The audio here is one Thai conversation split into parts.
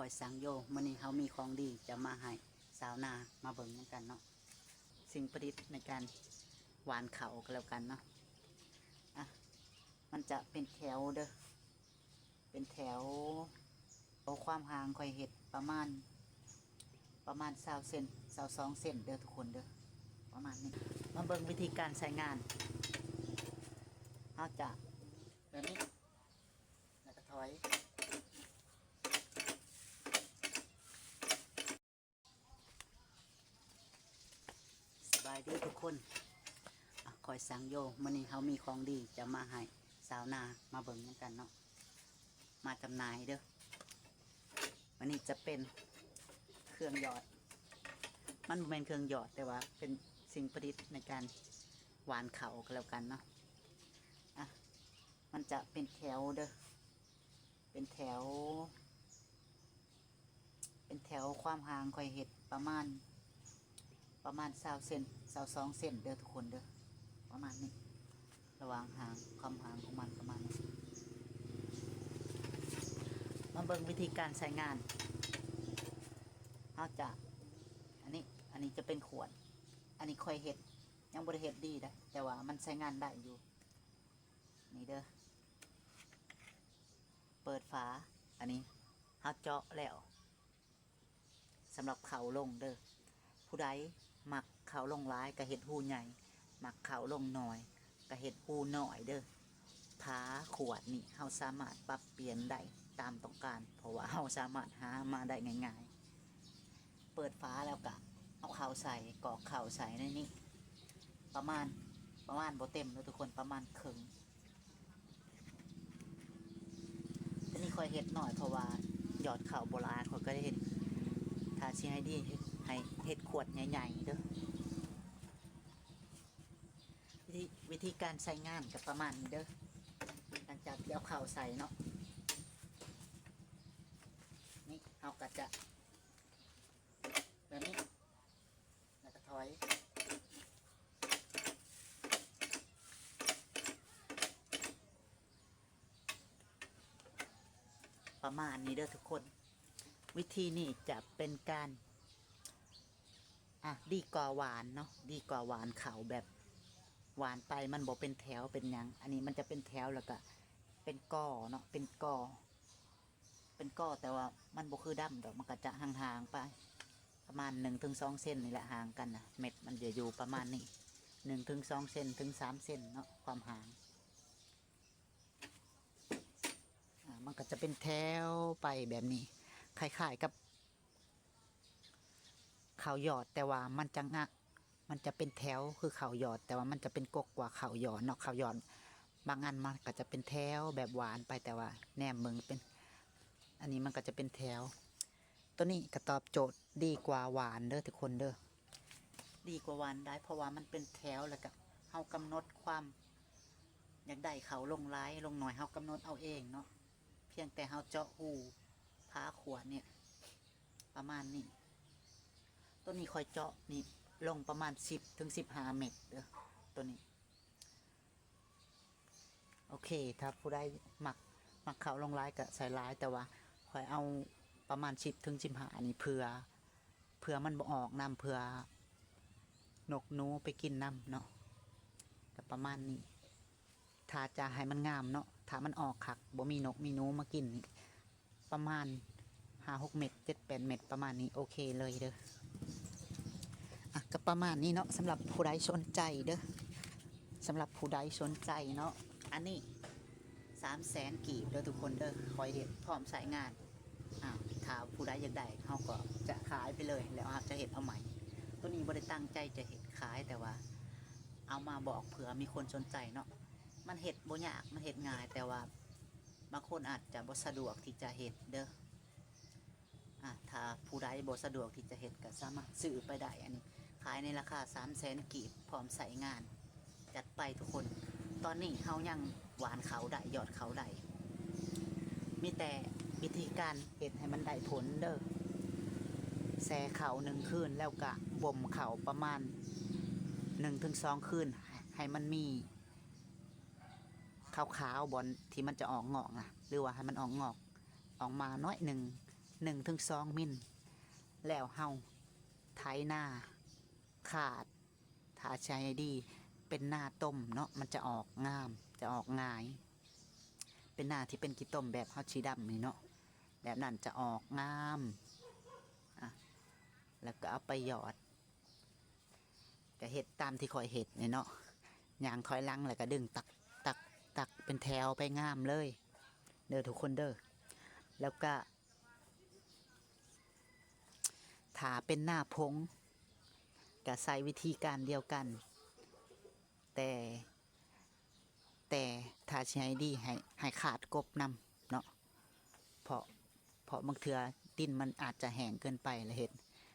คอยสังโยมื้อนี้เขามีของดีจะมาให้สาวนามาเบิ่งนำกันเนาะสิ่งประดิษฐ์ในการหวานเขาก็แล้วกันเนาะอ่ะมันจะเป็นแถวเด้อเป็นแถวเอาความห่างคอยเห็ดประมาณ20เซน22เซนเด้อทุกคนเด้อประมาณนี้มาเบิ่งวิธีการใช้งานเขาจะแบบนี้แล้วก็ถอยสบายดีทุกคนคอยสังโยมื้อนี้เขามีของดีจะมาให้สาวนามาเบิ่งนำกันเนาะมาจำหน่ายเด้อวันนี้จะเป็นเครื่องหยอดมันบ่แม่นเครื่องหยอดแต่ว่าเป็นสิ่งประดิษฐ์ในการหวานเขาก็แล้วกันเนาะอ่ะมันจะเป็นแถวเด้อเป็นแถวความห่างคอยเห็ดประมาณ20เซน22เซนเด้อทุกคนเด้อประมาณนี้ระหว่างห่างความห่างของมันประมาณนี้มาเบิ่งวิธีการใช้งานเขาจะอันนี้จะเป็นขวดอันนี้คอยเห็ดยังบริเห็ดดีนะแต่ว่ามันใช้งานได้อยู่นี่เด้อเปิดฝาอันนี้เขาเจาะแล้วสำหรับเขาลงเด้อผู้ใดหมักเขาลงร้ายก็เห็ดหูใหญ่หมักเขาลงหน่อยก็เห็ดหูหน่อยเด้อผาขวดนี่เขาสามารถปรับเปลี่ยนได้ตามต้องการเพราะว่าเขาสามารถหามาได้ง่ายๆเปิดฝาแล้วก็เอาเข่าใส่กรอกเข่าใส่ในนี้ประมาณบ่เต็มเลยทุกคนประมาณครึ่งอันนี้คอยเห็ดหน่อยเพราะว่าหยอดเข่าโบราณเขาก็ได้เห็นถ้าชี้ให้ดีให้เห็ดขวดใหญ่ๆเด้อวิธีการใส่งานกับประมาณนี้เด้อหลังจากที่เอาเข่าใส่เนาะนี่เอาก็จะแบบนี้แล้วก็ถอยประมาณนี้เด้อทุกคนวิธีนี้จะเป็นการดีกว่าหวานเนาะดีกว่าหวานเขาแบบหวานไปมันบอกเป็นแถวเป็นยังอันนี้มันจะเป็นแถวแล้วก็เป็นก้อเนาะเป็นก้อแต่ว่ามันบ่คือดำดอกมันก็จะห่างๆไปประมาณ1-2เซนนี่แหละห่างกันนะเม็ดมันจะอยู่ประมาณนี้1-2เซนถึง3เซนเนาะความห่างมันก็จะเป็นแถวไปแบบนี้คล้ายๆกับเขาหยอดแต่ว่ามันจะเป็นแถวคือเขาหยอดแต่ว่ามันจะเป็นกกกว่าเขาหยอดเนาะเขาหยอดบางอันมันก็จะเป็นแถวแบบหวานไปแต่ว่าแนมมึงเป็นอันนี้มันก็จะเป็นแถวตัวนี้ก็ตอบโจทย์ดีกว่าหวานเด้อทุกคนเด้อดีกว่าหวานได้เพราะว่ามันเป็นแถวแล้วก็เฮากำหนดความอยากได้เขาลงร้ายลงหน่อยเฮากำหนดเอาเองเนาะเพียงแต่เฮาเจาะหูพาขวดเนี่ยประมาณนี้ตัวนี้คอยเจาะนี่ลงประมาณ10-15 เมตรเด้อตัวนี้โอเคถ้าผู้ใดหมักเขาลงร้ายก็ใส่ร้ายแต่ว่าคอยเอาประมาณ10-15นี่เผื่อมันบ่ออกน้ำเผื่อนกหนูไปกินน้ำเนาะก็ประมาณนี้ถ้าจะให้มันงามเนาะถ้ามันออกคักบ่มีนกมีหนูมากินประมาณ5-6 เม็ด7-8 เม็ดประมาณนี้โอเคเลยเด้อก็ประมาณนี้เนาะสำหรับผู้ใดสนใจเด้อสำหรับผู้ใดสนใจเนาะอันนี้300,000 กีบเด้อทุกคนเด้อคอยเห็ดพร้อมใส่งานถ้าผู้ใดอยากได้เขาก็จะขายไปเลยแล้วจะเห็ดเอาใหม่ตัวนี้บ่ได้ตั้งใจจะเห็ดขายแต่ว่าเอามาบอกเผื่อมีคนสนใจเนาะมันเห็ดบ่ยากมันเห็ดง่ายแต่ว่าบางคนอาจจะบ่สะดวกที่จะเห็ดเด้อถ้าผู้ใดบ่สะดวกที่จะเห็ดก็สามารถซื้อไปได้อันนี้ขายในราคา300,000 กีบพร้อมใส่งานจัดไปทุกคนตอนนี้เขายังหวานเขาได้หยอดเขาได้มีแต่วิธีการเห็ดให้มันได้ผลเด้อแช่เขา1 คืนแล้วก็บ่มเขาประมาณ1-2 คืนให้มันมีขาวๆบนที่มันจะออกงอกหรือว่าให้มันออกงอกออกมาน้อยหนึ่ง 1 ถึง 2 มิลแล้วเฮาไถนาขาดถ้าใช้ดีเป็นหน้าต้มเนาะมันจะออกงามจะออกง่าย เป็นหน้าที่เป็นกีต้มแบบเฮาชีดำนี่เนาะแบบนั้นจะออกงามอ่ะแล้วก็เอาไปหยอดก็เห็ดตามที่คอยเห็ดเนี่ยเนาะย่างถอยหลังแล้วก็ดึงตักเป็นแถวไปงามเลยเด้อทุกคนเด้อแล้วก็ถ้าเป็นหน้าพงก็ใช้วิธีการเดียวกัน แต่ถ้าใช้ดีให้ขาดกบนำเนาะเพราะบางเทื่อดินมันอาจจะแห้งเกินไปแล้วเห็ด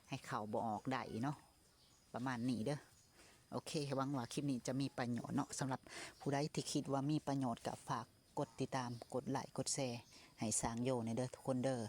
ให้เขาบ่ออกได้เนาะประมาณนี้เด้อโอเคหวังว่าคลิปนี้จะมีประโยชน์เนาะสำหรับผู้ใดที่คิดว่ามีประโยชน์ก็ฝากกดติดตามกดไลค์กดแชร์ให้สร้างโยในเด้อทุกคนเด้อ